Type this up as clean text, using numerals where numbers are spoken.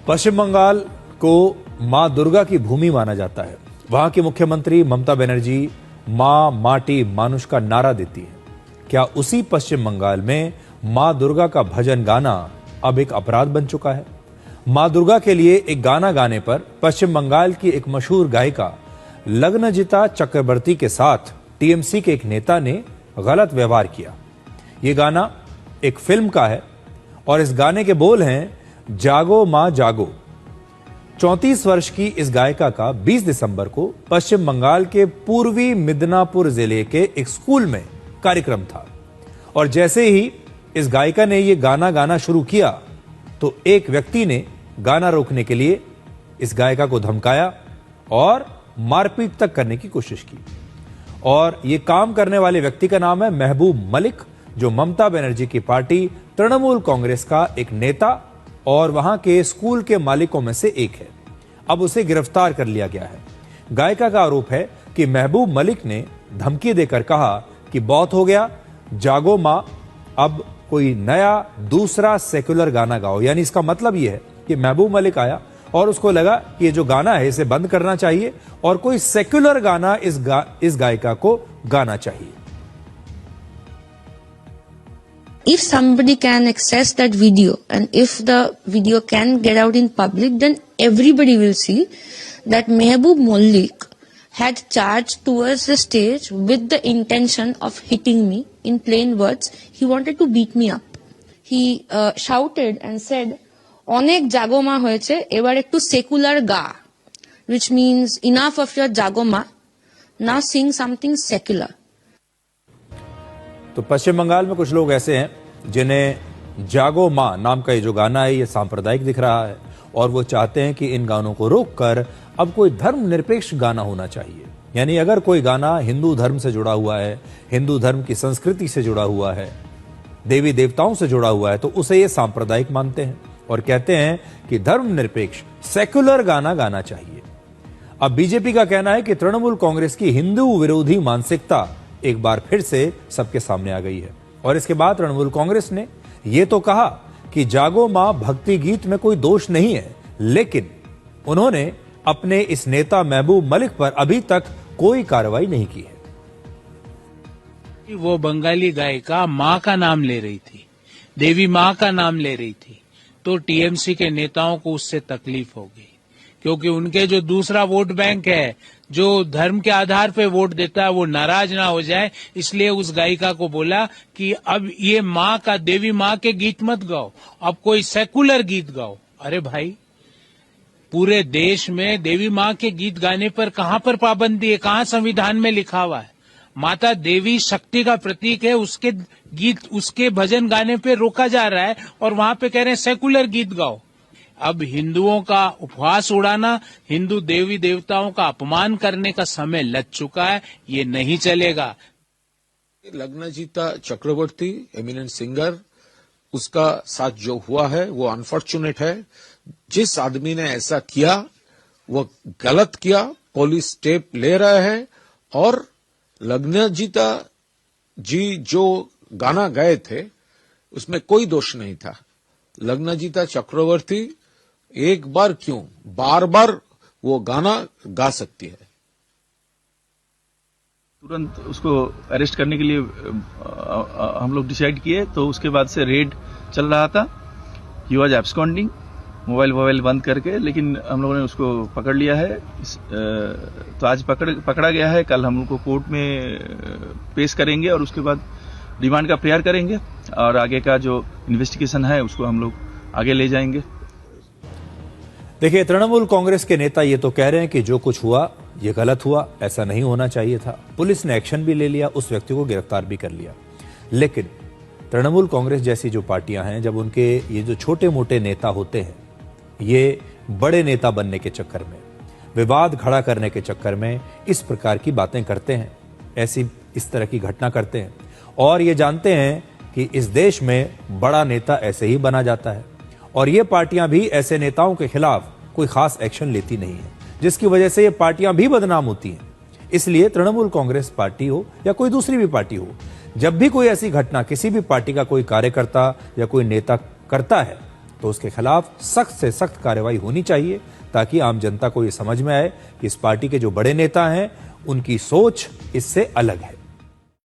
पश्चिम बंगाल को मां दुर्गा की भूमि माना जाता है। वहां की मुख्यमंत्री ममता बनर्जी मां माटी मानुष का नारा देती है। क्या उसी पश्चिम बंगाल में मां दुर्गा का भजन गाना अब एक अपराध बन चुका है? मां दुर्गा के लिए एक गाना गाने पर पश्चिम बंगाल की एक मशहूर गायिका लग्नजिता चक्रवर्ती के साथ टीएमसी के एक नेता ने गलत व्यवहार किया। यह गाना एक फिल्म का है और इस गाने के बोल हैं, जागो मां जागो। 34 वर्ष की इस गायिका का 20 दिसंबर को पश्चिम बंगाल के पूर्वी मिदनापुर जिले के एक स्कूल में कार्यक्रम था और जैसे ही इस गायिका ने यह गाना गाना शुरू किया तो एक व्यक्ति ने गाना रोकने के लिए इस गायिका को धमकाया और मारपीट तक करने की कोशिश की। और यह काम करने वाले व्यक्ति का नाम है महबूब मलिक, जो ममता बनर्जी की पार्टी तृणमूल कांग्रेस का एक नेता और वहां के स्कूल के मालिकों में से एक है। अब उसे गिरफ्तार कर लिया गया है। गायिका का आरोप है कि महबूब मलिक ने धमकी देकर कहा कि बहुत हो गया, जागो मां, अब कोई नया दूसरा सेक्युलर गाना गाओ। यानी इसका मतलब यह है कि महबूब मलिक आया और उसको लगा कि ये जो गाना है इसे बंद करना चाहिए और कोई सेक्युलर गाना इस गायिका को गाना चाहिए। If somebody can access that video and if the video can get out in public, then everybody will see that Mehboob Malik had charged towards the stage with the intention of hitting me. In plain words, he wanted to beat me up. He shouted and said, "Onek jagoma hoyeche, ebar ekটু secular ga," which means enough of your jagoma, now sing something secular. तो पश्चिम बंगाल में कुछ लोग ऐसे हैं जिन्हें जागो मां नाम का ये जो गाना है ये सांप्रदायिक दिख रहा है और वो चाहते हैं कि इन गानों को रोककर अब कोई धर्मनिरपेक्ष गाना होना चाहिए। यानी अगर कोई गाना हिंदू धर्म से जुड़ा हुआ है, हिंदू धर्म की संस्कृति से जुड़ा हुआ है, देवी देवताओं से जुड़ा हुआ है, तो उसे ये सांप्रदायिक मानते हैं और कहते हैं कि धर्मनिरपेक्ष सेक्युलर गाना गाना चाहिए। अब बीजेपी का कहना है कि तृणमूल कांग्रेस की हिंदू विरोधी मानसिकता एक बार फिर से सबके सामने आ गई है और इसके बाद तृणमूल कांग्रेस ने यह तो कहा कि जागो मां भक्ति गीत में कोई दोष नहीं है, लेकिन उन्होंने अपने इस नेता महबूब मलिक पर अभी तक कोई कार्रवाई नहीं की है। वो बंगाली गायिका मां का नाम ले रही थी, देवी मां का नाम ले रही थी, तो टीएमसी के नेताओं को उससे तकलीफ हो गई क्योंकि उनके जो दूसरा वोट बैंक है, जो धर्म के आधार पे वोट देता है, वो नाराज ना हो जाए, इसलिए उस गायिका को बोला कि अब ये माँ का, देवी माँ के गीत मत गाओ, अब कोई सेकुलर गीत गाओ। अरे भाई, पूरे देश में देवी माँ के गीत गाने पर कहाँ पर पाबंदी है? कहाँ संविधान में लिखा हुआ है? माता देवी शक्ति का प्रतीक है, उसके गीत, उसके भजन गाने पे रोका जा रहा है और वहां पे कह रहे हैं सेकुलर गीत गाओ। अब हिंदुओं का उपवास उड़ाना, हिंदू देवी देवताओं का अपमान करने का समय लग चुका है, ये नहीं चलेगा। लग्नजिता चक्रवर्ती एमिनेंट सिंगर, उसका साथ जो हुआ है वो अनफॉर्चुनेट है। जिस आदमी ने ऐसा किया वो गलत किया, पुलिस स्टेप ले रहा है और लग्नजिता जी जो गाना गाए थे उसमें कोई दोष नहीं था। लग्नजिता चक्रवर्ती एक बार क्यों, बार बार वो गाना गा सकती है। तुरंत उसको अरेस्ट करने के लिए हम लोग डिसाइड किए, तो उसके बाद से रेड चल रहा था। ही वॉज एब्सकॉन्डिंग, मोबाइल बंद करके, लेकिन हम लोगों ने उसको पकड़ लिया है। तो आज पकड़ा गया है, कल हम लोग को कोर्ट में पेश करेंगे और उसके बाद डिमांड का प्रेयर करेंगे और आगे का जो इन्वेस्टिगेशन है उसको हम लोग आगे ले जाएंगे। देखिए, तृणमूल कांग्रेस के नेता ये तो कह रहे हैं कि जो कुछ हुआ ये गलत हुआ, ऐसा नहीं होना चाहिए था। पुलिस ने एक्शन भी ले लिया, उस व्यक्ति को गिरफ्तार भी कर लिया। लेकिन तृणमूल कांग्रेस जैसी जो पार्टियां हैं, जब उनके ये जो छोटे मोटे नेता होते हैं, ये बड़े नेता बनने के चक्कर में, विवाद खड़ा करने के चक्कर में इस प्रकार की बातें करते हैं, इस तरह की घटना करते हैं और ये जानते हैं कि इस देश में बड़ा नेता ऐसे ही बना जाता है और ये पार्टियां भी ऐसे नेताओं के खिलाफ कोई खास एक्शन लेती नहीं है, जिसकी वजह से ये पार्टियां भी बदनाम होती हैं। इसलिए तृणमूल कांग्रेस पार्टी हो या कोई दूसरी भी पार्टी हो, जब भी कोई ऐसी घटना किसी भी पार्टी का कोई कार्यकर्ता या कोई नेता करता है तो उसके खिलाफ सख्त से सख्त कार्रवाई होनी चाहिए, ताकि आम जनता को यह समझ में आए कि इस पार्टी के जो बड़े नेता हैं उनकी सोच इससे अलग है।